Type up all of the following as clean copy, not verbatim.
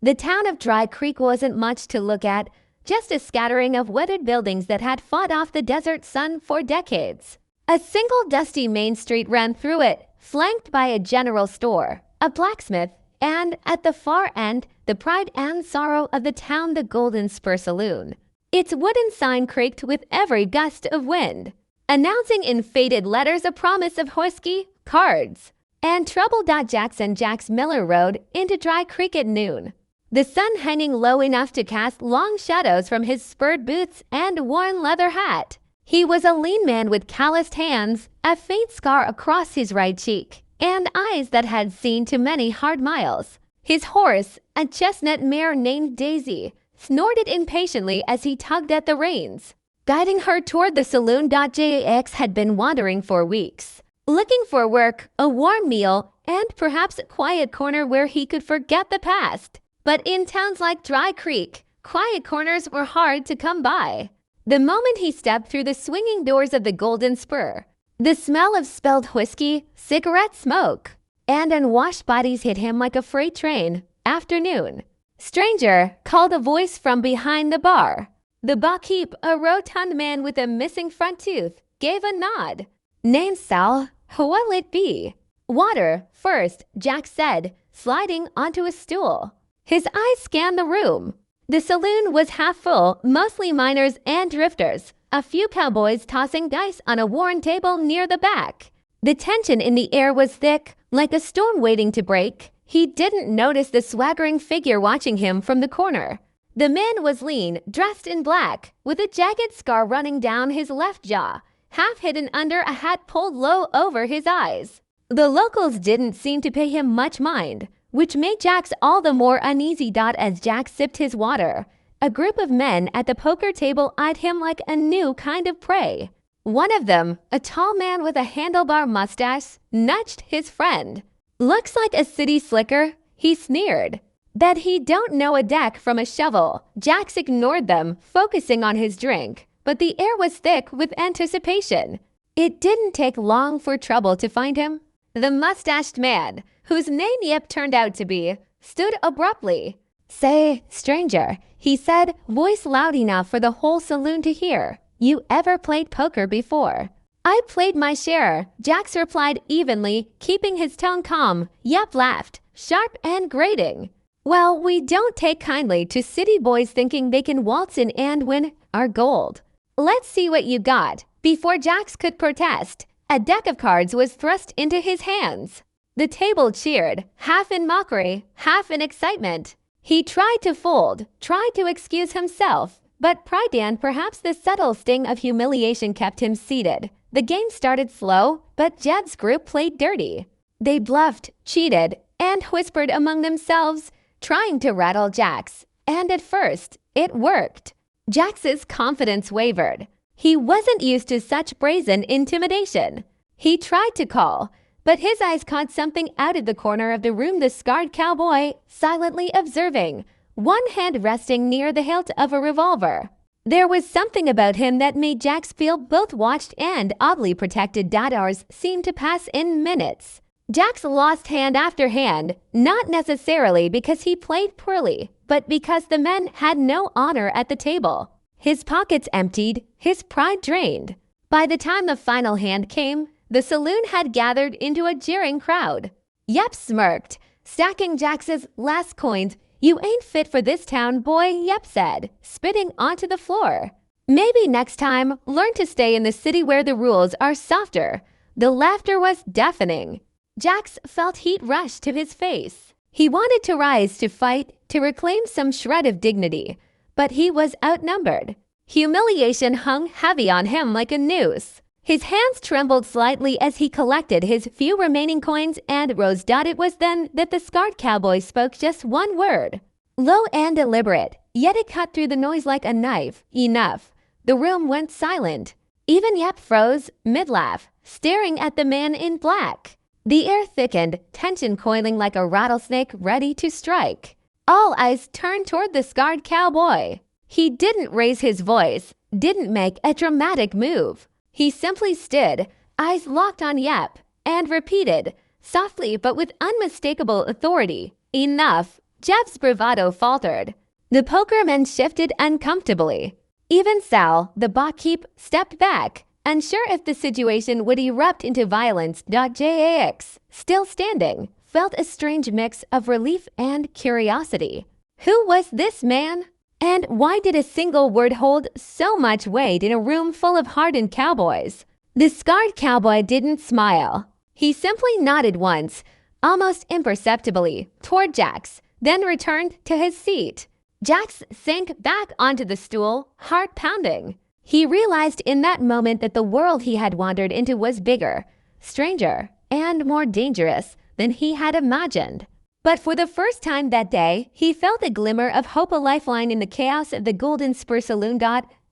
The town of Dry Creek wasn't much to look at, just a scattering of weathered buildings that had fought off the desert sun for decades. A single dusty main street ran through it, flanked by a general store, a blacksmith, and, at the far end, the pride and sorrow of the town, the Golden Spur Saloon. Its wooden sign creaked with every gust of wind, announcing in faded letters a promise of whiskey, cards, and trouble. Jackson Jacks Miller rode into Dry Creek at noon, the sun hanging low enough to cast long shadows from his spurred boots and worn leather hat. He was a lean man with calloused hands, a faint scar across his right cheek, and eyes that had seen too many hard miles. His horse, a chestnut mare named Daisy, snorted impatiently as he tugged at the reins, guiding her toward the saloon. Jax had been wandering for weeks, looking for work, a warm meal, and perhaps a quiet corner where he could forget the past. But in towns like Dry Creek, quiet corners were hard to come by. The moment he stepped through the swinging doors of the Golden Spur, the smell of spilled whiskey, cigarette smoke, and unwashed bodies hit him like a freight train. Afternoon. Stranger, called a voice from behind the bar. The barkeep, a rotund man with a missing front tooth, gave a nod. Name, Sal. What'll it be? Water, first, Jack said, sliding onto a stool. His eyes scanned the room. The saloon was half full, mostly miners and drifters, a few cowboys tossing dice on a worn table near the back. The tension in the air was thick, like a storm waiting to break. He didn't notice the swaggering figure watching him from the corner. The man was lean, dressed in black, with a jagged scar running down his left jaw, half hidden under a hat pulled low over his eyes. The locals didn't seem to pay him much mind, which made Jax all the more uneasy. As Jack sipped his water, a group of men at the poker table eyed him like a new kind of prey. One of them, a tall man with a handlebar mustache, nudged his friend. Looks like a city slicker, he sneered. That he don't know a deck from a shovel. Jax ignored them, focusing on his drink, but the air was thick with anticipation. It didn't take long for trouble to find him. The mustached man, whose name Yep turned out to be, stood abruptly. Say, stranger, he said, voice loud enough for the whole saloon to hear. You ever played poker before? I played my share, Jax replied evenly, keeping his tone calm. Yep laughed, sharp and grating. Well, we don't take kindly to city boys thinking they can waltz in and win our gold. Let's see what you got. Before Jax could protest, a deck of cards was thrust into his hands. The table cheered, half in mockery, half in excitement. He tried to fold, tried to excuse himself, but pride and perhaps the subtle sting of humiliation kept him seated. The game started slow, but Jed's group played dirty. They bluffed, cheated, and whispered among themselves, trying to rattle Jax. And at first, it worked. Jax's confidence wavered. He wasn't used to such brazen intimidation. He tried to call, but his eyes caught something out of the corner of the room. The scarred cowboy, silently observing, one hand resting near the hilt of a revolver. There was something about him that made Jax feel both watched and oddly protected. Hours seemed to pass in minutes. Jax lost hand after hand, not necessarily because he played poorly, but because the men had no honor at the table. His pockets emptied, his pride drained. By the time the final hand came, the saloon had gathered into a jeering crowd. Yep smirked, stacking Jax's last coins. You ain't fit for this town, boy, Yep said, spitting onto the floor. Maybe next time, learn to stay in the city where the rules are softer. The laughter was deafening. Jax felt heat rush to his face. He wanted to rise, to fight, to reclaim some shred of dignity, but he was outnumbered. Humiliation hung heavy on him like a noose. His hands trembled slightly as he collected his few remaining coins and rose. It was then that the scarred cowboy spoke just one word. Low and deliberate, yet it cut through the noise like a knife. Enough. The room went silent. Even Yep froze, mid-laugh, staring at the man in black. The air thickened, tension coiling like a rattlesnake ready to strike. All eyes turned toward the scarred cowboy. He didn't raise his voice, didn't make a dramatic move. He simply stood, eyes locked on Yep, and repeated, softly but with unmistakable authority, enough, Jeff's bravado faltered. The pokermen shifted uncomfortably. Even Sal, the barkeep, stepped back, unsure if the situation would erupt into violence. Jax, still standing, felt a strange mix of relief and curiosity. Who was this man? And why did a single word hold so much weight in a room full of hardened cowboys? The scarred cowboy didn't smile. He simply nodded once, almost imperceptibly, toward Jax, then returned to his seat. Jax sank back onto the stool, heart pounding. He realized in that moment that the world he had wandered into was bigger, stranger, and more dangerous than he had imagined. But for the first time that day, he felt a glimmer of hope, a lifeline in the chaos of the Golden Spur Saloon.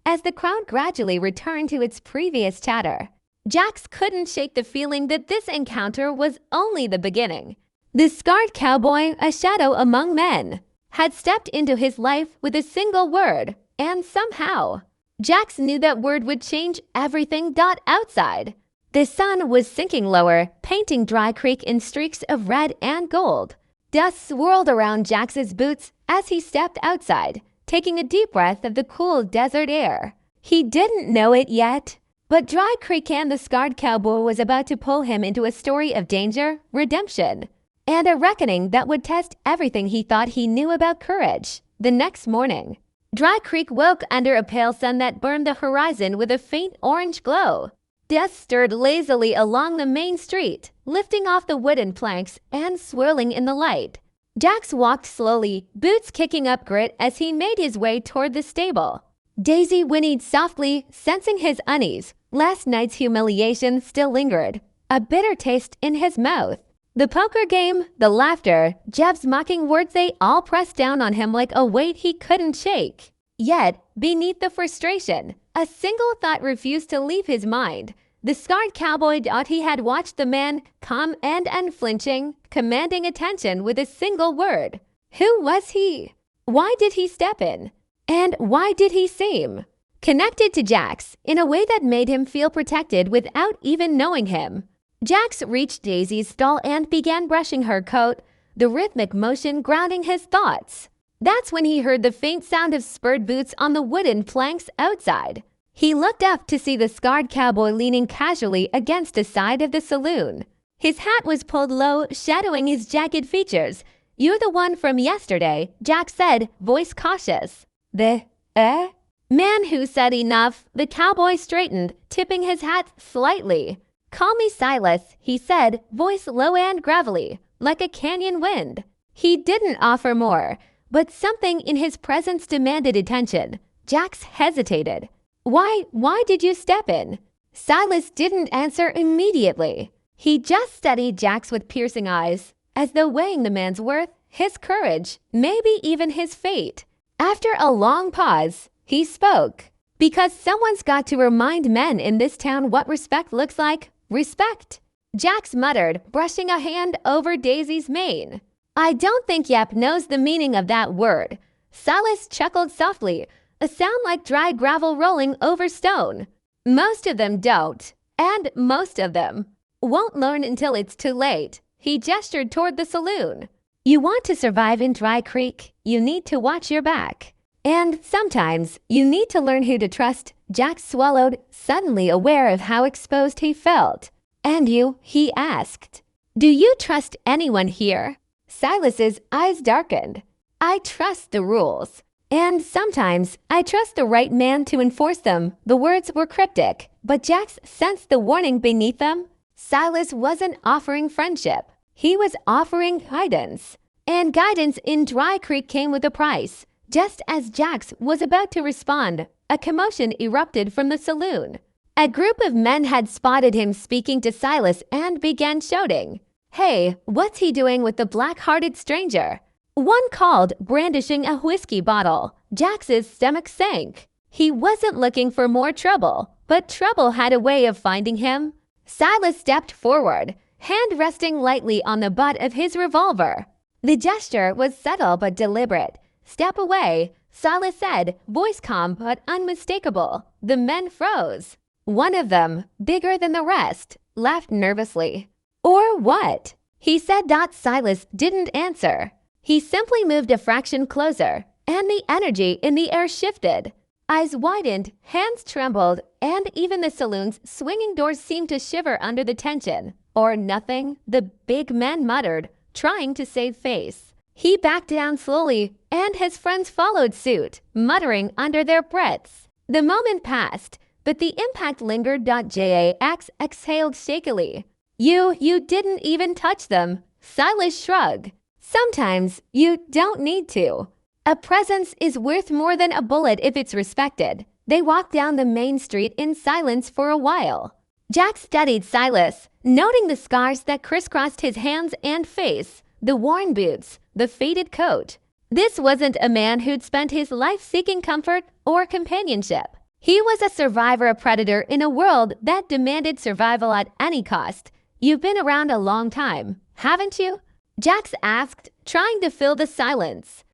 As the crowd gradually returned to its previous chatter, Jax couldn't shake the feeling that this encounter was only the beginning. The scarred cowboy, a shadow among men, had stepped into his life with a single word, and somehow, Jax knew that word would change everything. Outside, the sun was sinking lower, painting Dry Creek in streaks of red and gold. Dust swirled around Jax's boots as he stepped outside, taking a deep breath of the cool desert air. He didn't know it yet, but Dry Creek and the scarred cowboy was about to pull him into a story of danger, redemption, and a reckoning that would test everything he thought he knew about courage. The next morning, Dry Creek woke under a pale sun that burned the horizon with a faint orange glow. Dust stirred lazily along the main street, lifting off the wooden planks and swirling in the light. Jax walked slowly, boots kicking up grit as he made his way toward the stable. Daisy whinnied softly, sensing his unease. Last night's humiliation still lingered, a bitter taste in his mouth. The poker game, the laughter, Jeff's mocking words, they all pressed down on him like a weight he couldn't shake. Yet, beneath the frustration, a single thought refused to leave his mind. The scarred cowboy thought he had watched the man, calm and unflinching, commanding attention with a single word. Who was he? Why did he step in? And why did he seem connected to Jax in a way that made him feel protected without even knowing him? Jax reached Daisy's stall and began brushing her coat, the rhythmic motion grounding his thoughts. That's when he heard the faint sound of spurred boots on the wooden planks outside. He looked up to see the scarred cowboy leaning casually against the side of the saloon. His hat was pulled low, shadowing his jagged features. "You're the one from yesterday," Jax said, voice cautious. Man who said enough, the cowboy straightened, tipping his hat slightly. "Call me Silas," he said, voice low and gravelly, like a canyon wind. He didn't offer more, but something in his presence demanded attention. Jax hesitated. Why did you step in?" Silas didn't answer immediately. He just studied Jax with piercing eyes, as though weighing the man's worth, his courage, maybe even his fate. After a long pause, he spoke. "Because someone's got to remind men in this town what respect looks like. Respect." Jax muttered, brushing a hand over Daisy's mane. "I don't think Yep knows the meaning of that word." Silas chuckled softly, a sound like dry gravel rolling over stone. "Most of them don't, and most of them won't learn until it's too late." He gestured toward the saloon. "You want to survive in Dry Creek, you need to watch your back. And sometimes you need to learn who to trust." Jax swallowed, suddenly aware of how exposed he felt. "And you?" he asked. "Do you trust anyone here?" Silas's eyes darkened. "I trust the rules. And sometimes I trust the right man to enforce them." The words were cryptic, but Jax sensed the warning beneath them. Silas wasn't offering friendship. He was offering guidance. And guidance in Dry Creek came with a price. Just as Jax was about to respond, a commotion erupted from the saloon. A group of men had spotted him speaking to Silas and began shouting, "Hey, what's he doing with the black-hearted stranger?" One called, brandishing a whiskey bottle. Jax's stomach sank. He wasn't looking for more trouble, but trouble had a way of finding him. Silas stepped forward, hand resting lightly on the butt of his revolver. The gesture was subtle but deliberate. "Step away," Silas said, voice calm but unmistakable. The men froze. One of them, bigger than the rest, laughed nervously. "Or what?" he said. Silas didn't answer. He simply moved a fraction closer, and the energy in the air shifted. Eyes widened, hands trembled, and even the saloon's swinging doors seemed to shiver under the tension. Or nothing, the big man muttered, trying to save face. He backed down slowly, and his friends followed suit, muttering under their breaths. The moment passed, but the impact lingered. Jax exhaled shakily. You didn't even touch them. Silas shrugged. Sometimes you don't need to. A presence is worth more than a bullet if it's respected. They walked down the main street in silence for a while. Jack studied Silas, noting the scars that crisscrossed his hands and face, the worn boots, the faded coat. This wasn't a man who'd spent his life seeking comfort or companionship. He was a survivor, a predator in a world that demanded survival at any cost. You've been around a long time, haven't you? Jax asked, trying to fill the silence.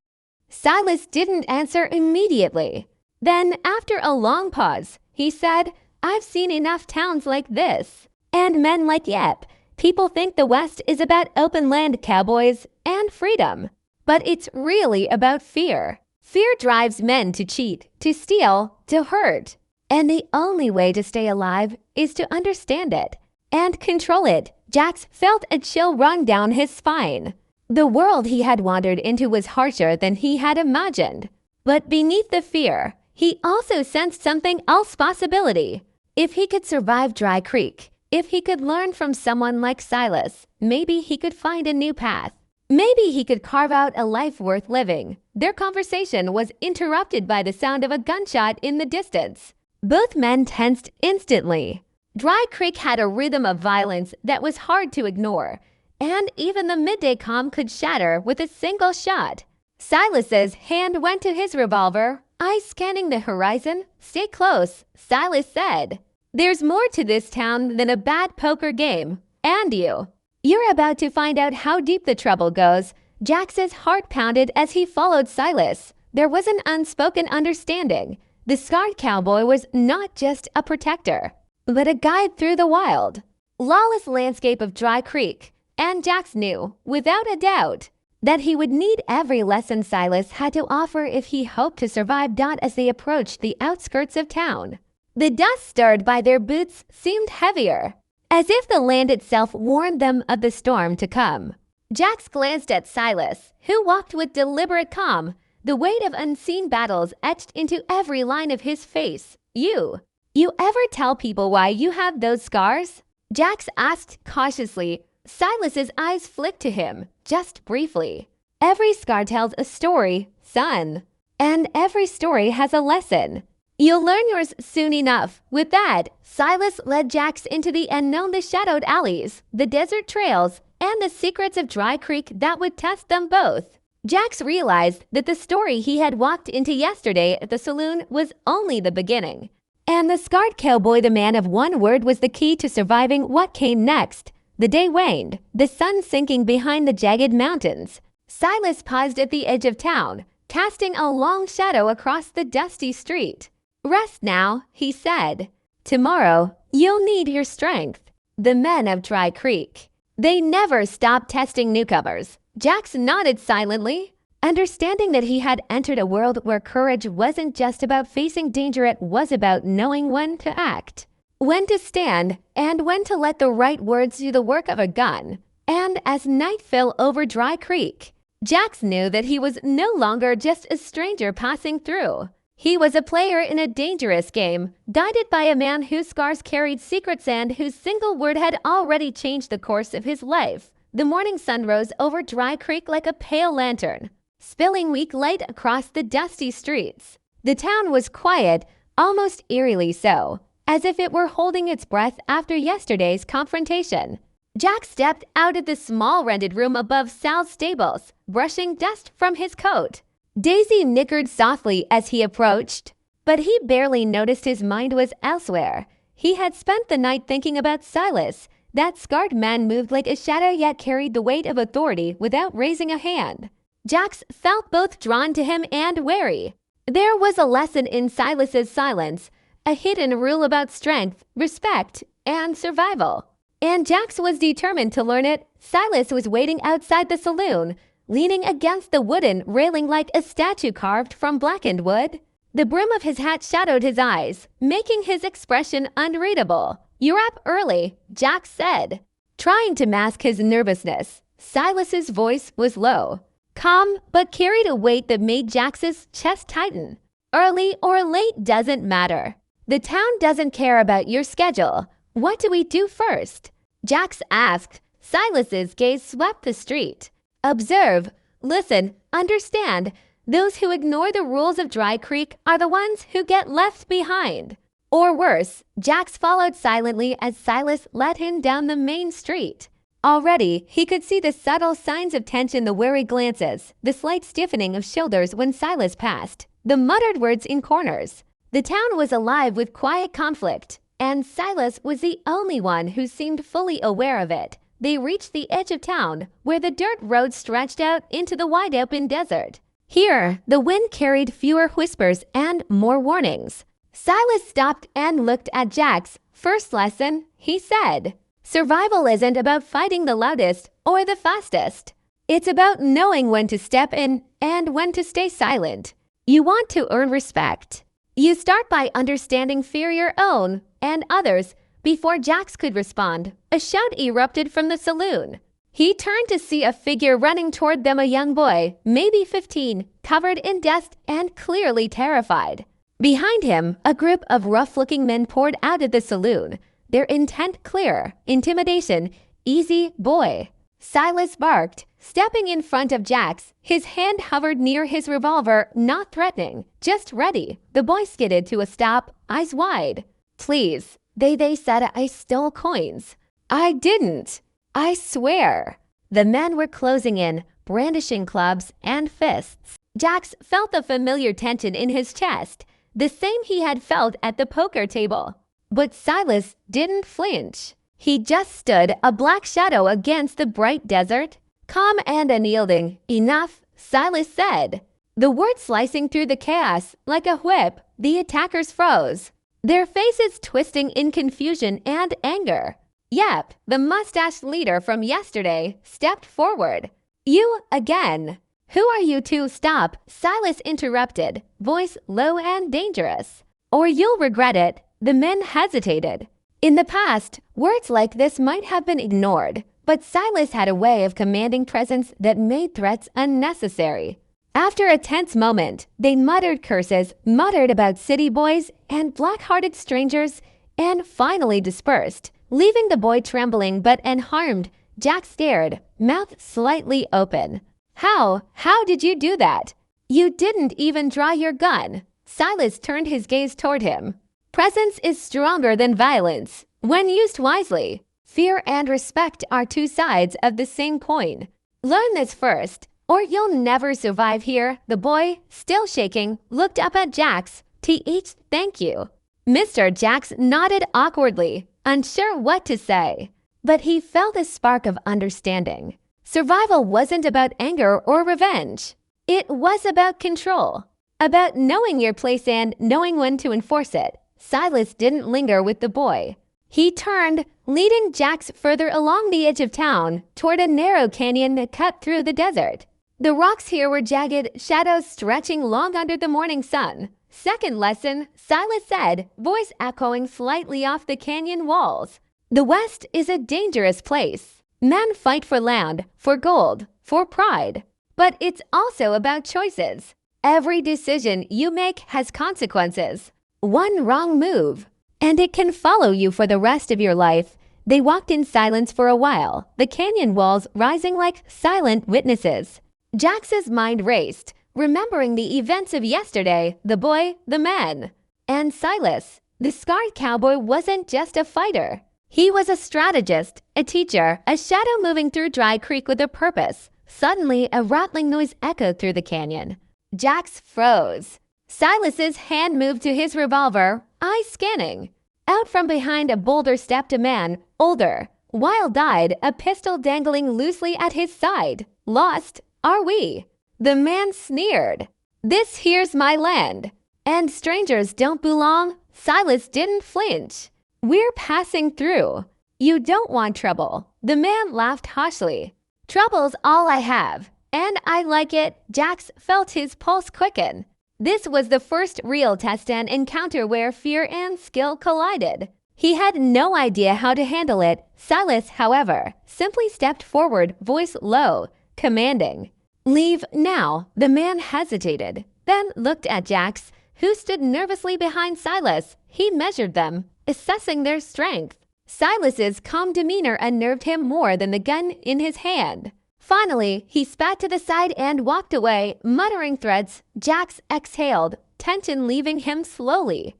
Silas didn't answer immediately. Then, after a long pause, he said, I've seen enough towns like this. And men like Yep. People think the West is about open land, cowboys, and freedom. But it's really about fear. Fear drives men to cheat, to steal, to hurt. And the only way to stay alive is to understand it and control it. Jax felt a chill run down his spine. The world he had wandered into was harsher than he had imagined. But beneath the fear, he also sensed something else: possibility. If he could survive Dry Creek, if he could learn from someone like Silas, maybe he could find a new path. Maybe he could carve out a life worth living. Their conversation was interrupted by the sound of a gunshot in the distance. Both men tensed instantly. Dry Creek had a rhythm of violence that was hard to ignore, and even the midday calm could shatter with a single shot. Silas's hand went to his revolver, eyes scanning the horizon. Stay close, Silas said. There's more to this town than a bad poker game. And you're about to find out how deep the trouble goes. Jax's heart pounded as he followed Silas. There was an unspoken understanding. The scarred cowboy was not just a protector, but a guide through the wild, lawless landscape of Dry Creek. And Jax knew, without a doubt, that he would need every lesson Silas had to offer if he hoped to survive. As they approached the outskirts of town, the dust stirred by their boots seemed heavier, as if the land itself warned them of the storm to come. Jax glanced at Silas, who walked with deliberate calm, the weight of unseen battles etched into every line of his face. You ever tell people why you have those scars? Jax asked cautiously. Silas's eyes flicked to him, just briefly. Every scar tells a story, son. And every story has a lesson. You'll learn yours soon enough. With that, Silas led Jax into the unknown, the shadowed alleys, the desert trails, and the secrets of Dry Creek that would test them both. Jax realized that the story he had walked into yesterday at the saloon was only the beginning. And the scarred cowboy, the man of one word, was the key to surviving what came next. The day waned, the sun sinking behind the jagged mountains. Silas paused at the edge of town, casting a long shadow across the dusty street. Rest now, he said. Tomorrow, you'll need your strength. The men of Dry Creek. They never stopped testing newcomers. Jax nodded silently, understanding that he had entered a world where courage wasn't just about facing danger, it was about knowing when to act. When to stand, and when to let the right words do the work of a gun. And as night fell over Dry Creek, Jax knew that he was no longer just a stranger passing through. He was a player in a dangerous game, guided by a man whose scars carried secrets and whose single word had already changed the course of his life. The morning sun rose over Dry Creek like a pale lantern, spilling weak light across the dusty streets. The town was quiet, almost eerily so, as if it were holding its breath after yesterday's confrontation. Jack stepped out of the small rented room above Sal's stables, brushing dust from his coat. Daisy nickered softly as he approached, but he barely noticed his mind was elsewhere. He had spent the night thinking about Silas. That scarred man moved like a shadow yet carried the weight of authority without raising a hand. Jax felt both drawn to him and wary. There was a lesson in Silas's silence, a hidden rule about strength, respect, and survival. And Jax was determined to learn it. Silas was waiting outside the saloon, leaning against the wooden railing like a statue carved from blackened wood. The brim of his hat shadowed his eyes, making his expression unreadable. "You're up early," Jax said, trying to mask his nervousness. Silas's voice was low, calm, but carried a weight that made Jax's chest tighten. "Early or late doesn't matter. The town doesn't care about your schedule. What do we do first?" Jax asked. Silas's gaze swept the street. "Observe, listen, understand. Those who ignore the rules of Dry Creek are the ones who get left behind." Or worse, Jax followed silently as Silas led him down the main street. Already, he could see the subtle signs of tension, the wary glances, the slight stiffening of shoulders when Silas passed, the muttered words in corners. The town was alive with quiet conflict, and Silas was the only one who seemed fully aware of it. They reached the edge of town, where the dirt road stretched out into the wide-open desert. Here, the wind carried fewer whispers and more warnings. Silas stopped and looked at Jax. "First lesson," he said. "Survival isn't about fighting the loudest or the fastest. It's about knowing when to step in and when to stay silent. You want to earn respect. You start by understanding fear your own and others." Before Jax could respond, a shout erupted from the saloon. He turned to see a figure running toward them, a young boy, maybe 15, covered in dust and clearly terrified. Behind him, a group of rough-looking men poured out of the saloon, their intent clear: intimidation. "Easy, boy." Silas barked, stepping in front of Jax. His hand hovered near his revolver, not threatening, just ready. The boy skidded to a stop, eyes wide. "Please, they said I stole coins." "I didn't. I swear." The men were closing in, brandishing clubs and fists. Jax felt the familiar tension in his chest, the same he had felt at the poker table. But Silas didn't flinch. He just stood, a black shadow against the bright desert. Calm and unyielding. "Enough," Silas said. The words slicing through the chaos like a whip. The attackers froze, their faces twisting in confusion and anger. Yep, the mustached leader from yesterday stepped forward. "You again." "Who are you to?" "Stop," Silas interrupted, voice low and dangerous, "or you'll regret it." The men hesitated. In the past, words like this might have been ignored, but Silas had a way of commanding presence that made threats unnecessary. After a tense moment, they muttered curses, muttered about city boys and black-hearted strangers, and finally dispersed, leaving the boy trembling but unharmed. Jack stared, mouth slightly open. How did you do that? You didn't even draw your gun." Silas turned his gaze toward him. "Presence is stronger than violence, when used wisely. Fear and respect are two sides of the same coin. Learn this first, or you'll never survive here." The boy, still shaking, looked up at Jax. "Th, thank you." Mr. Jax nodded awkwardly, unsure what to say. But he felt a spark of understanding. Survival wasn't about anger or revenge. It was about control, about knowing your place and knowing when to enforce it. Silas didn't linger with the boy. He turned, leading Jax further along the edge of town, toward a narrow canyon that cut through the desert. The rocks here were jagged, shadows stretching long under the morning sun. "Second lesson," Silas said, voice echoing slightly off the canyon walls. "The West is a dangerous place. Men fight for land, for gold, for pride. But it's also about choices. Every decision you make has consequences. One wrong move, and it can follow you for the rest of your life." They walked in silence for a while, the canyon walls rising like silent witnesses. Jax's mind raced, remembering the events of yesterday, the boy, the man. And Silas, the scarred cowboy, wasn't just a fighter. He was a strategist, a teacher, a shadow moving through Dry Creek with a purpose. Suddenly, a rattling noise echoed through the canyon. Jax froze. Silas's hand moved to his revolver, eyes scanning. Out from behind a boulder stepped a man, older, wild-eyed, a pistol dangling loosely at his side. "Lost, are we?" The man sneered. "This here's my land, and strangers don't belong." Silas didn't flinch. "We're passing through. You don't want trouble." The man laughed harshly. "Trouble's all I have. And I like it. Jax felt his pulse quicken. This was the first real test and encounter where fear and skill collided. He had no idea how to handle it. Silas, however, simply stepped forward, voice low, commanding. "Leave now." The man hesitated, then looked at Jax, who stood nervously behind Silas. He measured them, assessing their strength. Silas's calm demeanor unnerved him more than the gun in his hand. Finally, he spat to the side and walked away, muttering threats. Jax exhaled, tension leaving him slowly.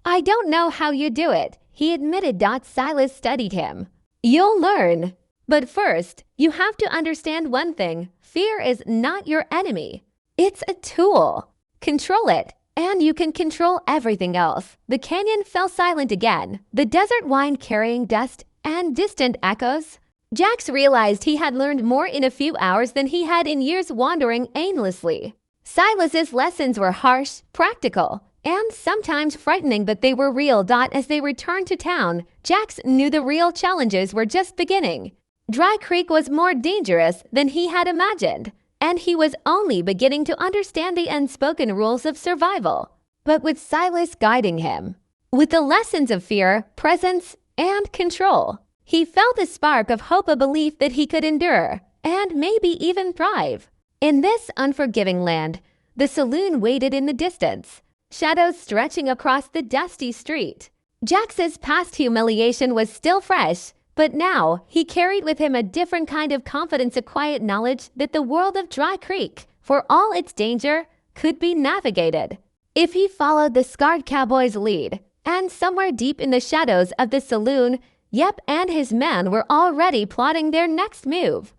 I don't know how you do it," he admitted. Silas studied him. "You'll learn. But first, you have to understand one thing. Fear is not your enemy. It's a tool. Control it, and you can control everything else." The canyon fell silent again, the desert wind carrying dust and distant echoes. Jax realized he had learned more in a few hours than he had in years wandering aimlessly. Silas's lessons were harsh, practical, and sometimes frightening, but they were real. As they returned to town, Jax knew the real challenges were just beginning. Dry Creek was more dangerous than he had imagined, and he was only beginning to understand the unspoken rules of survival. But with Silas guiding him, with the lessons of fear, presence, and control, he felt a spark of hope, a belief that he could endure, and maybe even thrive. In this unforgiving land, the saloon waited in the distance, shadows stretching across the dusty street. Jax's past humiliation was still fresh, but now he carried with him a different kind of confidence, a quiet knowledge that the world of Dry Creek, for all its danger, could be navigated if he followed the scarred cowboy's lead. And somewhere deep in the shadows of the saloon, Yep and his men were already plotting their next move.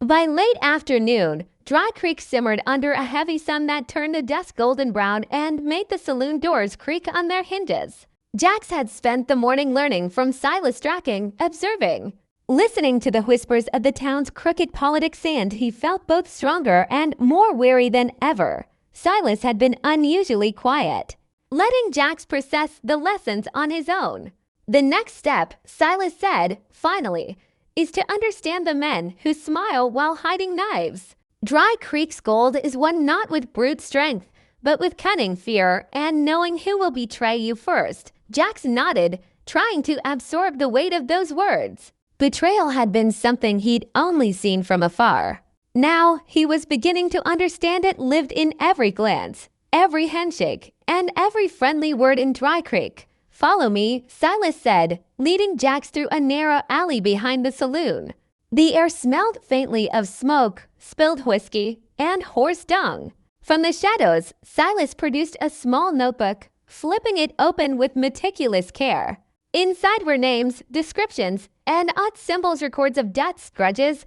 By late afternoon, Dry Creek simmered under a heavy sun that turned the dust golden brown and made the saloon doors creak on their hinges. Jax had spent the morning learning from Silas, tracking, observing, listening to the whispers of the town's crooked politics, and he felt both stronger and more wary than ever. Silas had been unusually quiet, letting Jax process the lessons on his own. The next step, Silas said, finally, is to understand the men who smile while hiding knives. Dry Creek's gold is won not with brute strength, but with cunning, fear, and knowing who will betray you first. Jax nodded, trying to absorb the weight of those words. Betrayal had been something he'd only seen from afar. Now he was beginning to understand it lived in every glance, every handshake, and every friendly word in Dry Creek. "Follow me," Silas said, leading Jax through a narrow alley behind the saloon. The air smelled faintly of smoke, spilled whiskey, and horse dung. From the shadows, Silas produced a small notebook, flipping it open with meticulous care. Inside were names, descriptions, and odd symbols, records of deaths, grudges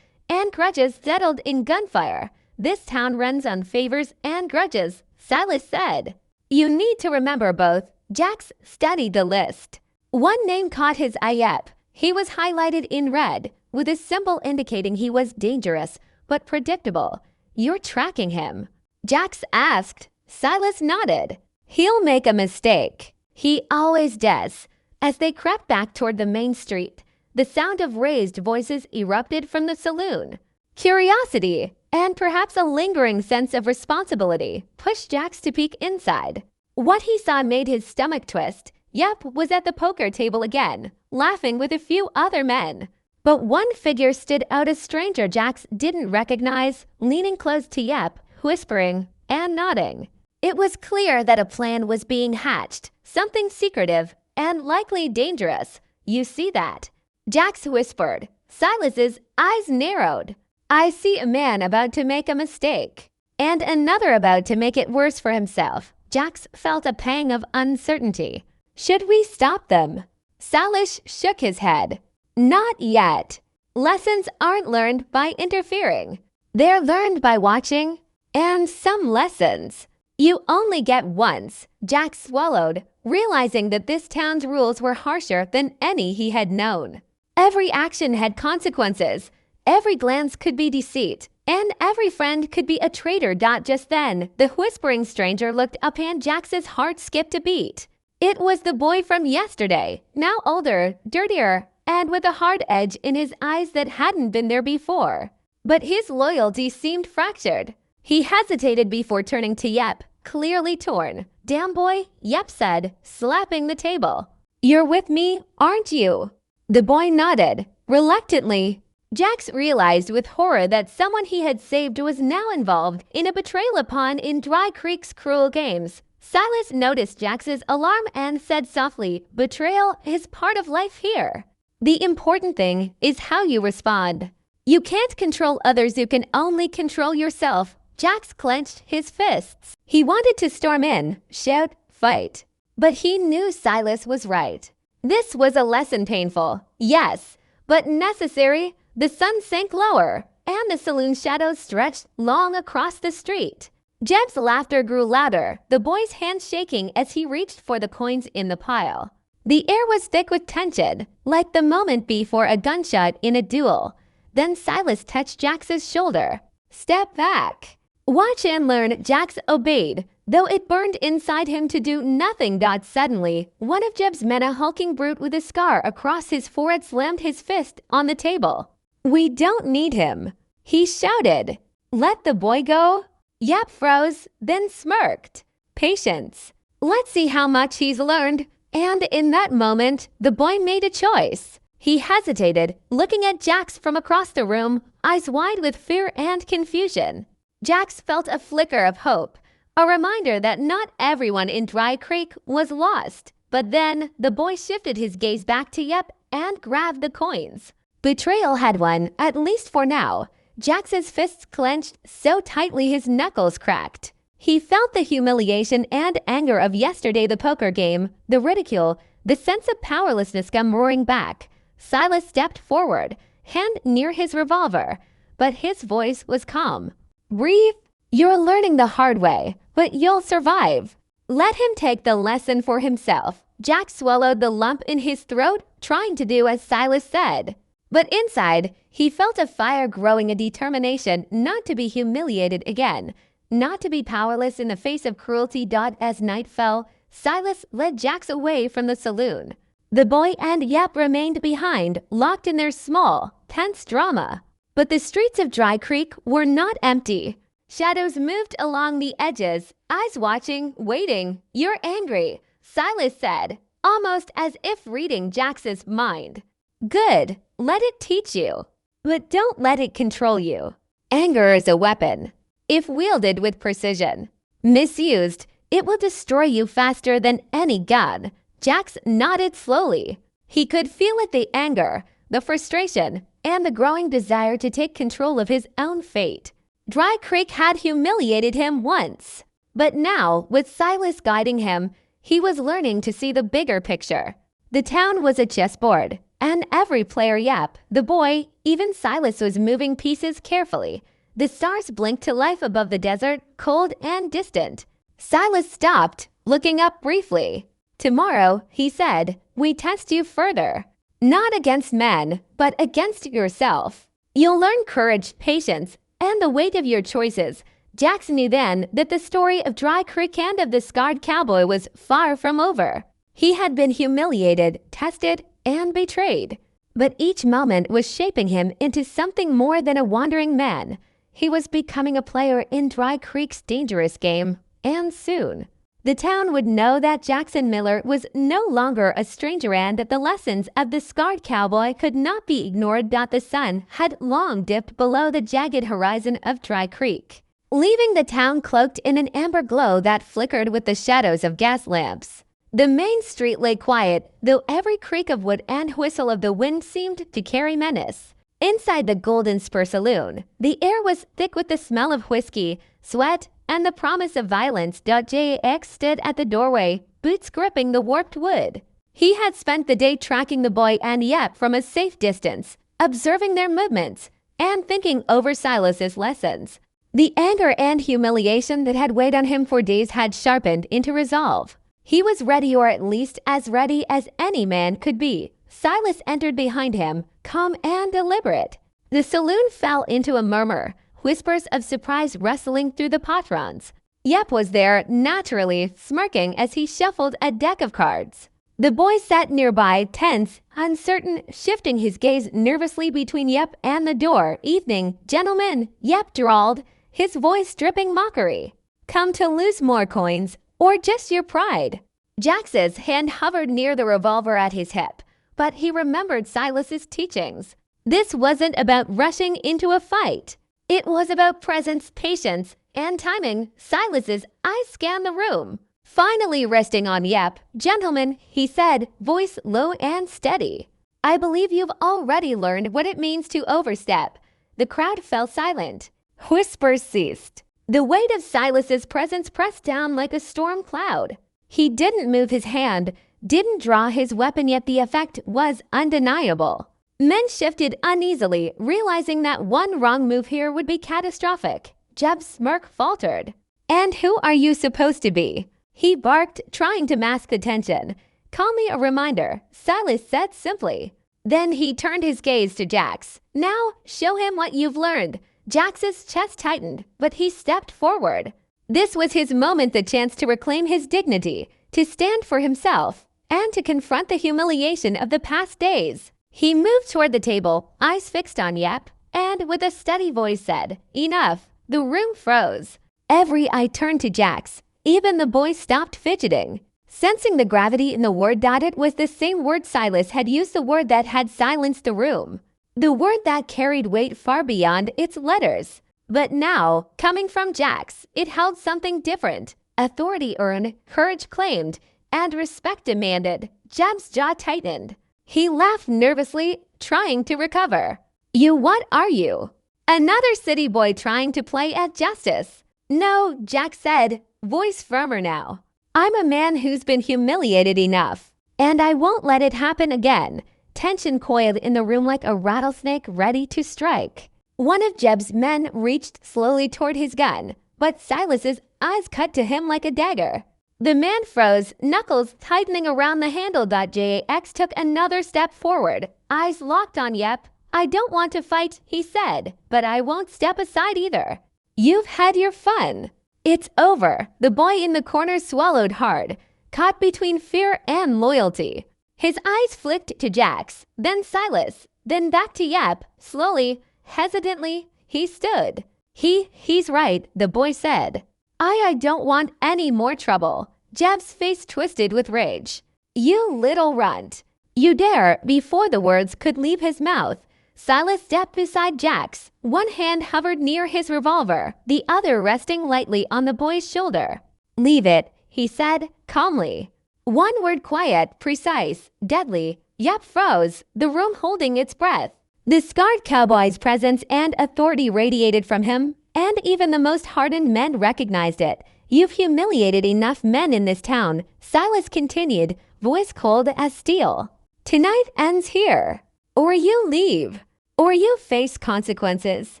settled in gunfire. "This town runs on favors and grudges," Silas said. "You need to remember both." Jax studied the list. One name caught his eye. He was highlighted in red, with a symbol indicating he was dangerous, but predictable. "You're tracking him?" Jax asked. Silas nodded. "He'll make a mistake. He always does." As they crept back toward the main street, the sound of raised voices erupted from the saloon. Curiosity, and perhaps a lingering sense of responsibility, pushed Jax to peek inside. What he saw made his stomach twist. Yep was at the poker table again, laughing with a few other men. But one figure stood out, a stranger Jax didn't recognize, leaning close to Yep, whispering and nodding. It was clear that a plan was being hatched, something secretive and likely dangerous. "You see that?" Jax whispered. Silas's eyes narrowed. "I see a man about to make a mistake, and another about to make it worse for himself." Jax felt a pang of uncertainty. "Should we stop them?" Silas shook his head. "Not yet. Lessons aren't learned by interfering. They're learned by watching. And some lessons you only get once." Jax swallowed, realizing that this town's rules were harsher than any he had known. Every action had consequences. Every glance could be deceit, and every friend could be a traitor. Just then, the whispering stranger looked up and Jax's heart skipped a beat. It was the boy from yesterday, now older, dirtier, and with a hard edge in his eyes that hadn't been there before. But his loyalty seemed fractured. He hesitated before turning to Yep, clearly torn. "Damn boy," Yep said, slapping the table. "You're with me, aren't you?" The boy nodded. Reluctantly, Jax realized with horror that someone he had saved was now involved in a betrayal upon in Dry Creek's cruel games. Silas noticed Jax's alarm and said softly, "Betrayal is part of life here. The important thing is how you respond. You can't control others, you can only control yourself." Jax clenched his fists. He wanted to storm in, shout, fight. But he knew Silas was right. This was a lesson, painful, yes, but necessary. The sun sank lower, and the saloon shadows stretched long across the street. Jeb's laughter grew louder, the boy's hands shaking as he reached for the coins in the pile. The air was thick with tension, like the moment before a gunshot in a duel. Then Silas touched Jax's shoulder. "Step back." "Watch and learn." Jax obeyed, though it burned inside him to do nothing. Suddenly, one of Jeb's men, a hulking brute with a scar across his forehead, slammed his fist on the table. "We don't need him," he shouted. "Let the boy go." Yep froze, then smirked. "Patience. Let's see how much he's learned." And in that moment, the boy made a choice. He hesitated, looking at Jax from across the room, eyes wide with fear and confusion. Jax felt a flicker of hope, a reminder that not everyone in Dry Creek was lost. But then the boy shifted his gaze back to Yep and grabbed the coins. Betrayal had won, at least for now. Jax's fists clenched so tightly his knuckles cracked. He felt the humiliation and anger of yesterday, the poker game, the ridicule, the sense of powerlessness come roaring back. Silas stepped forward, hand near his revolver, but his voice was calm. "Breathe. You're learning the hard way, but you'll survive." Let him take the lesson for himself. Jax swallowed the lump in his throat, trying to do as Silas said. But inside, he felt a fire growing, a determination not to be humiliated again, not to be powerless in the face of cruelty. As night fell, Silas led Jax away from the saloon. The boy and Yep remained behind, locked in their small, tense drama. But the streets of Dry Creek were not empty. Shadows moved along the edges, eyes watching, waiting. "You're angry," Silas said, almost as if reading Jax's mind. "Good. Let it teach you. But don't let it control you." Anger is a weapon, if wielded with precision. Misused, it will destroy you faster than any gun. Jax nodded slowly. He could feel it, the anger, the frustration, and the growing desire to take control of his own fate. Dry Creek had humiliated him once, but now, with Silas guiding him, he was learning to see the bigger picture. The town was a chessboard, and every player, Yep, the boy, even Silas, was moving pieces carefully. The stars blinked to life above the desert, cold and distant. Silas stopped, looking up briefly. "Tomorrow," he said, "we test you further. Not against men, but against yourself. You'll learn courage, patience, and the weight of your choices." Jax knew then that the story of Dry Creek and of the scarred cowboy was far from over. He had been humiliated, tested, and betrayed. But each moment was shaping him into something more than a wandering man. He was becoming a player in Dry Creek's dangerous game, and soon the town would know that Jackson Miller was no longer a stranger and that the lessons of the scarred cowboy could not be ignored. The sun had long dipped below the jagged horizon of Dry Creek, leaving the town cloaked in an amber glow that flickered with the shadows of gas lamps. The main street lay quiet, though every creak of wood and whistle of the wind seemed to carry menace. Inside the Golden Spur Saloon, the air was thick with the smell of whiskey, sweat, and the promise of violence. Jax stood at the doorway, boots gripping the warped wood. He had spent the day tracking the boy and Yep from a safe distance, observing their movements, and thinking over Silas's lessons. The anger and humiliation that had weighed on him for days had sharpened into resolve. He was ready, or at least as ready as any man could be. Silas entered behind him, calm and deliberate. The saloon fell into a murmur, whispers of surprise rustling through the patrons. Yep was there, naturally, smirking as he shuffled a deck of cards. The boy sat nearby, tense, uncertain, shifting his gaze nervously between Yep and the door. "Evening, gentlemen," Yep drawled, his voice dripping mockery. "Come to lose more coins, or just your pride?" Jax's hand hovered near the revolver at his hip, but he remembered Silas's teachings. This wasn't about rushing into a fight. It was about presence, patience, and timing. Silas's eyes scanned the room, finally resting on Yep. "Gentlemen," he said, voice low and steady, "I believe you've already learned what it means to overstep." The crowd fell silent. Whispers ceased. The weight of Silas's presence pressed down like a storm cloud. He didn't move his hand, didn't draw his weapon, yet the effect was undeniable. Men shifted uneasily, realizing that one wrong move here would be catastrophic. Jeb's smirk faltered. "And who are you supposed to be?" he barked, trying to mask the tension. "Call me a reminder," Silas said simply. Then he turned his gaze to Jax. "Now, show him what you've learned." Jax's chest tightened, but he stepped forward. This was his moment, the chance to reclaim his dignity, to stand for himself, and to confront the humiliation of the past days. He moved toward the table, eyes fixed on Yep, and with a steady voice said, "Enough." The room froze. Every eye turned to Jax. Even the boy stopped fidgeting. Sensing the gravity in the word, that it was the same word Silas had used, the word that had silenced the room. The word that carried weight far beyond its letters. But now, coming from Jax, it held something different. Authority earned, courage claimed, and respect demanded. Jeb's jaw tightened. He laughed nervously, trying to recover. "You, what are you?" Another city boy trying to play at justice. "No," Jax said, voice firmer now. "I'm a man who's been humiliated enough, and I won't let it happen again." Tension coiled in the room like a rattlesnake ready to strike. One of Jeb's men reached slowly toward his gun, but Silas's eyes cut to him like a dagger. The man froze, knuckles tightening around the handle. Jax took another step forward, eyes locked on Yep. "I don't want to fight," he said, "but I won't step aside either. You've had your fun. It's over." The boy in the corner swallowed hard, caught between fear and loyalty. His eyes flicked to Jax, then Silas, then back to Yep. Slowly, hesitantly, he stood. He's right," the boy said. I don't want any more trouble." Jeb's face twisted with rage. "You little runt. You dare!" Before the words could leave his mouth, Silas stepped beside Jax. One hand hovered near his revolver, the other resting lightly on the boy's shoulder. "Leave it," he said, calmly. One word, quiet, precise, deadly. Yep froze, the room holding its breath. The scarred cowboy's presence and authority radiated from him, and even the most hardened men recognized it. "You've humiliated enough men in this town," Silas continued, voice cold as steel. "Tonight ends here. Or you leave. Or you face consequences."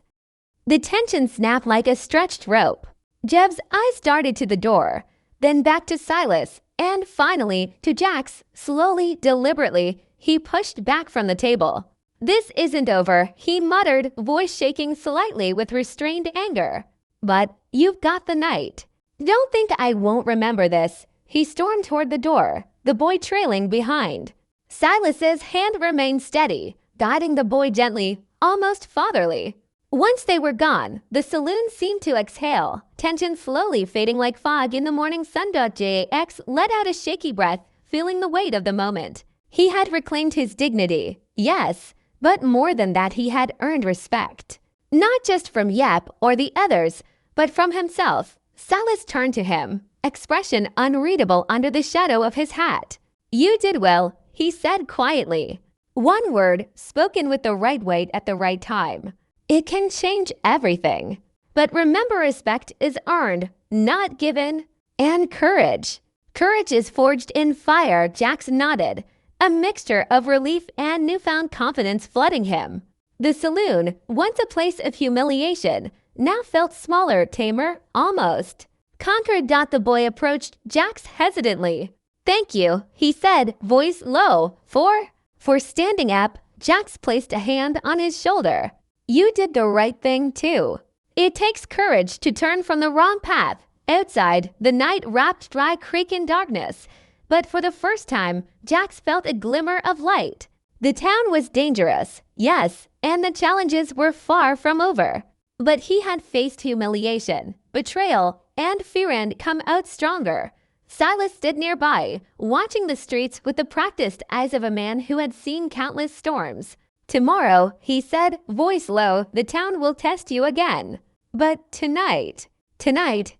The tension snapped like a stretched rope. Jeb's eyes darted to the door, then back to Silas, and finally to Jax. Slowly, deliberately, he pushed back from the table. "This isn't over," he muttered, voice shaking slightly with restrained anger. "But you've got the night. Don't think I won't remember this." He stormed toward the door, the boy trailing behind. Silas's hand remained steady, guiding the boy gently, almost fatherly. Once they were gone, the saloon seemed to exhale, tension slowly fading like fog in the morning sun. Jax let out a shaky breath, feeling the weight of the moment. He had reclaimed his dignity, yes, but more than that, he had earned respect. Not just from Yep or the others, but from himself. Silas turned to him, expression unreadable under the shadow of his hat. "You did well," he said quietly. One word, spoken with the right weight at the right time. It can change everything. But remember, respect is earned, not given. And courage. Courage is forged in fire. Jax nodded, a mixture of relief and newfound confidence flooding him. The saloon, once a place of humiliation, now felt smaller, tamer, almost. Conquered. The boy approached Jax hesitantly. "Thank you," he said, voice low. For standing up." Jax placed a hand on his shoulder. "You did the right thing, too. It takes courage to turn from the wrong path." Outside, the night wrapped dry creek in darkness, But for the first time, Jax felt a glimmer of light. The town was dangerous, yes, and the challenges were far from over. But he had faced humiliation, betrayal, and fear and come out stronger. Silas stood nearby, watching the streets with the practiced eyes of a man who had seen countless storms. "Tomorrow," he said, voice low, "the town will test you again. But tonight,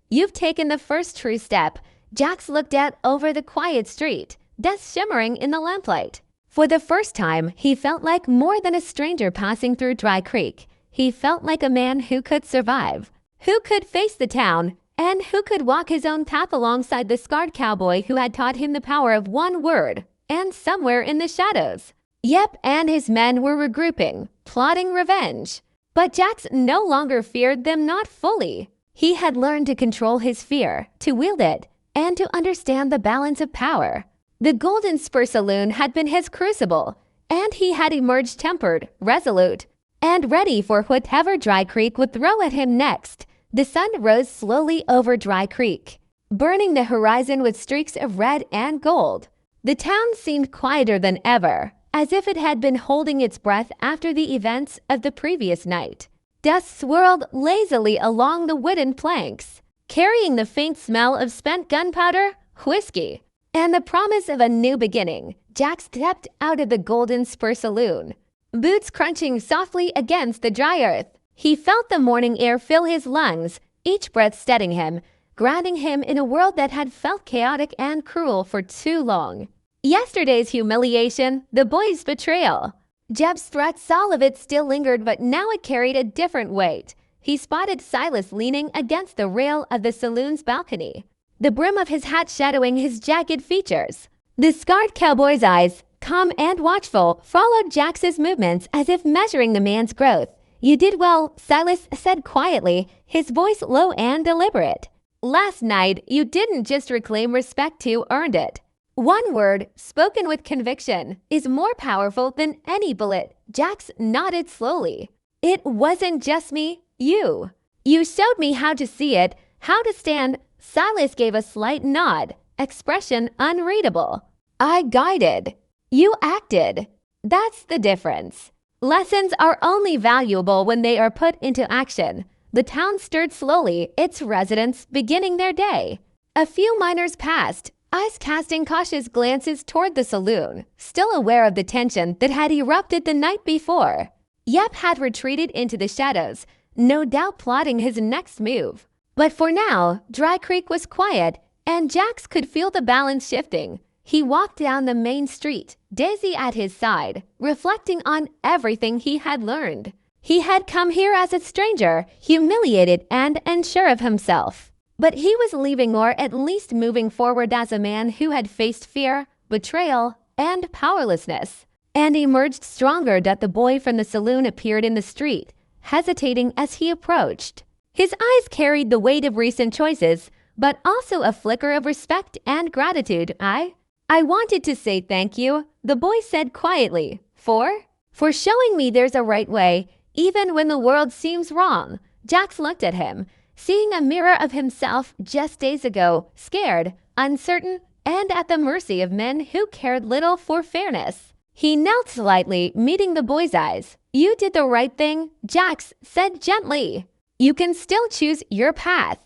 you've taken the first true step." Jax looked out over the quiet street, dust shimmering in the lamplight. For the first time, he felt like more than a stranger passing through Dry Creek. He felt like a man who could survive, who could face the town, and who could walk his own path alongside the scarred cowboy who had taught him the power of one word. And somewhere in the shadows, Yep and his men were regrouping, plotting revenge. But Jax no longer feared them, not fully. He had learned to control his fear, to wield it, and to understand the balance of power. The Golden Spur Saloon had been his crucible, and he had emerged tempered, resolute, and ready for whatever Dry Creek would throw at him next. The sun rose slowly over Dry Creek, burning the horizon with streaks of red and gold. The town seemed quieter than ever, as if it had been holding its breath after the events of the previous night. Dust swirled lazily along the wooden planks, carrying the faint smell of spent gunpowder, whiskey, and the promise of a new beginning. Jax stepped out of the Golden Spur Saloon, boots crunching softly against the dry earth. He felt the morning air fill his lungs, each breath steadying him, grounding him in a world that had felt chaotic and cruel for too long. Yesterday's humiliation, the boy's betrayal. Jeb's threats, all of it still lingered, but now it carried a different weight. He spotted Silas leaning against the rail of the saloon's balcony, the brim of his hat shadowing his jagged features. The scarred cowboy's eyes, calm and watchful, followed Jax's movements as if measuring the man's growth. "You did well," Silas said quietly, his voice low and deliberate. "Last night, you didn't just reclaim respect, you earned it." One word, spoken with conviction, is more powerful than any bullet. Jax nodded slowly. "It wasn't just me, you. You showed me how to see it, how to stand." Silas gave a slight nod, expression unreadable. "I guided. You acted. That's the difference." Lessons are only valuable when they are put into action. The town stirred slowly, its residents beginning their day. A few miners passed, eyes casting cautious glances toward the saloon, still aware of the tension that had erupted the night before. Yep had retreated into the shadows, no doubt plotting his next move. But for now, Dry Creek was quiet, and Jax could feel the balance shifting. He walked down the main street, Daisy at his side, reflecting on everything he had learned. He had come here as a stranger, humiliated and unsure of himself. But he was leaving, or at least moving forward, as a man who had faced fear, betrayal, and powerlessness, and emerged stronger. That the boy from the saloon appeared in the street, hesitating as he approached. His eyes carried the weight of recent choices, but also a flicker of respect and gratitude. I wanted to say thank you," the boy said quietly, for showing me there's a right way, even when the world seems wrong." Jax looked at him, seeing a mirror of himself just days ago, scared, uncertain, and at the mercy of men who cared little for fairness. He knelt slightly, meeting the boy's eyes. "You did the right thing," Jax said gently. "You can still choose your path.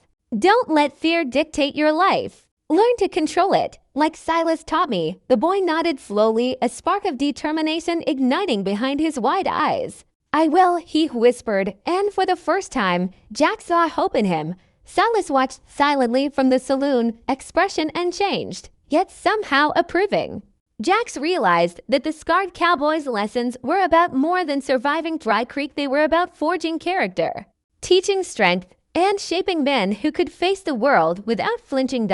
Don't let fear dictate your life. Learn to control it, like Silas taught me." The boy nodded slowly, a spark of determination igniting behind his wide eyes. "I will," he whispered, and for the first time, Jax saw hope in him. Silas watched silently from the saloon, expression unchanged, yet somehow approving. Jax realized that the scarred cowboy's lessons were about more than surviving Dry Creek. They were about forging character, teaching strength, and shaping men who could face the world without flinching.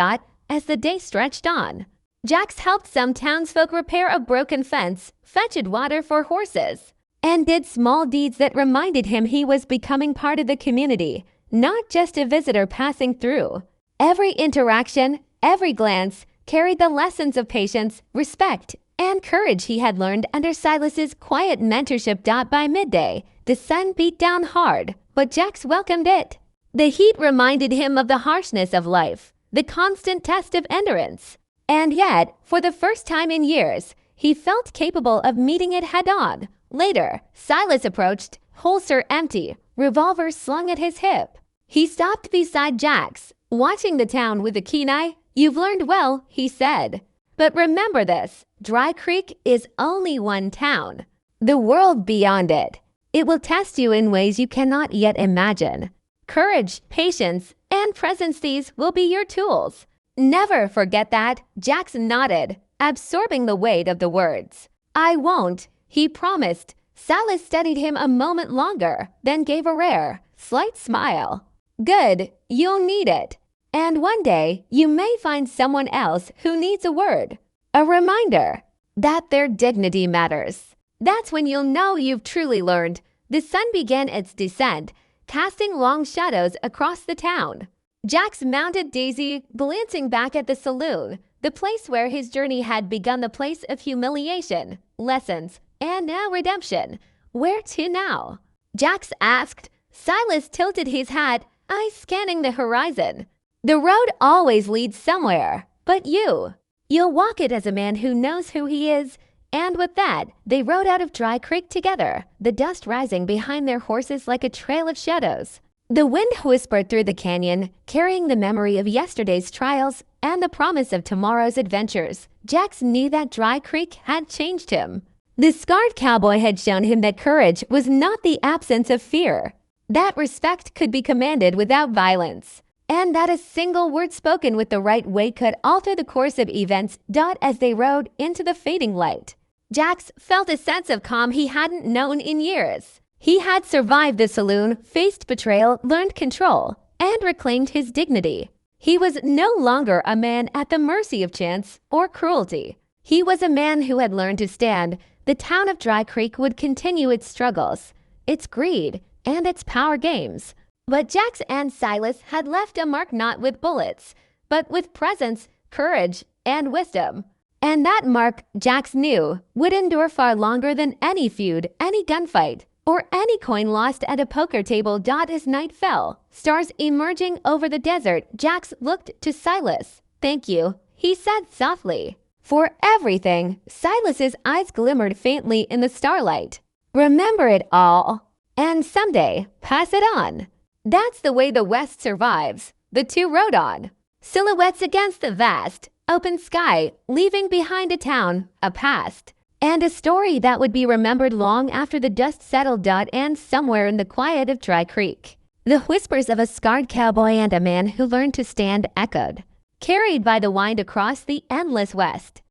As the day stretched on, Jax helped some townsfolk repair a broken fence, fetched water for horses, and did small deeds that reminded him he was becoming part of the community, not just a visitor passing through. Every interaction, every glance, carried the lessons of patience, respect, and courage he had learned under Silas's quiet mentorship. By midday, the sun beat down hard, but Jax welcomed it. The heat reminded him of the harshness of life, the constant test of endurance. And yet, for the first time in years, he felt capable of meeting it head-on. Later, Silas approached, holster empty, revolver slung at his hip. He stopped beside Jax, watching the town with a keen eye. "You've learned well," he said. "But remember this, Dry Creek is only one town. The world beyond it. It will test you in ways you cannot yet imagine. Courage, patience, and presence, these will be your tools. Never forget that." Jax nodded, absorbing the weight of the words. "I won't," he promised. Silas studied him a moment longer, then gave a rare, slight smile. "Good, you'll need it. And one day, you may find someone else who needs a word. A reminder that their dignity matters. That's when you'll know you've truly learned." The sun began its descent, casting long shadows across the town. Jax mounted Daisy, glancing back at the saloon, the place where his journey had begun, the place of humiliation, lessons, and now redemption. "Where to now?" Jax asked. Silas tilted his hat, eyes scanning the horizon. "The road always leads somewhere, but you'll walk it as a man who knows who he is." And with that, they rode out of Dry Creek together, the dust rising behind their horses like a trail of shadows. The wind whispered through the canyon, carrying the memory of yesterday's trials and the promise of tomorrow's adventures. Jax knew that Dry Creek had changed him. The scarred cowboy had shown him that courage was not the absence of fear, that respect could be commanded without violence, and that a single word spoken with the right weight could alter the course of events. As they rode into the fading light, Jax felt a sense of calm he hadn't known in years. He had survived the saloon, faced betrayal, learned control, and reclaimed his dignity. He was no longer a man at the mercy of chance or cruelty. He was a man who had learned to stand. The town of Dry Creek would continue its struggles, its greed, and its power games. But Jax and Silas had left a mark not with bullets, but with presence, courage, and wisdom. And that mark, Jax knew, would endure far longer than any feud, any gunfight, or any coin lost at a poker table. As night fell, stars emerging over the desert, Jax looked to Silas. "Thank you," he said softly. "For everything." Silas's eyes glimmered faintly in the starlight. "Remember it all. And someday, pass it on." That's the way the West survives. The two rode on, silhouettes against the vast, open sky, leaving behind a town, a past, and a story that would be remembered long after the dust settled. And somewhere in the quiet of Dry Creek, the whispers of a scarred cowboy and a man who learned to stand echoed, carried by the wind across the endless West.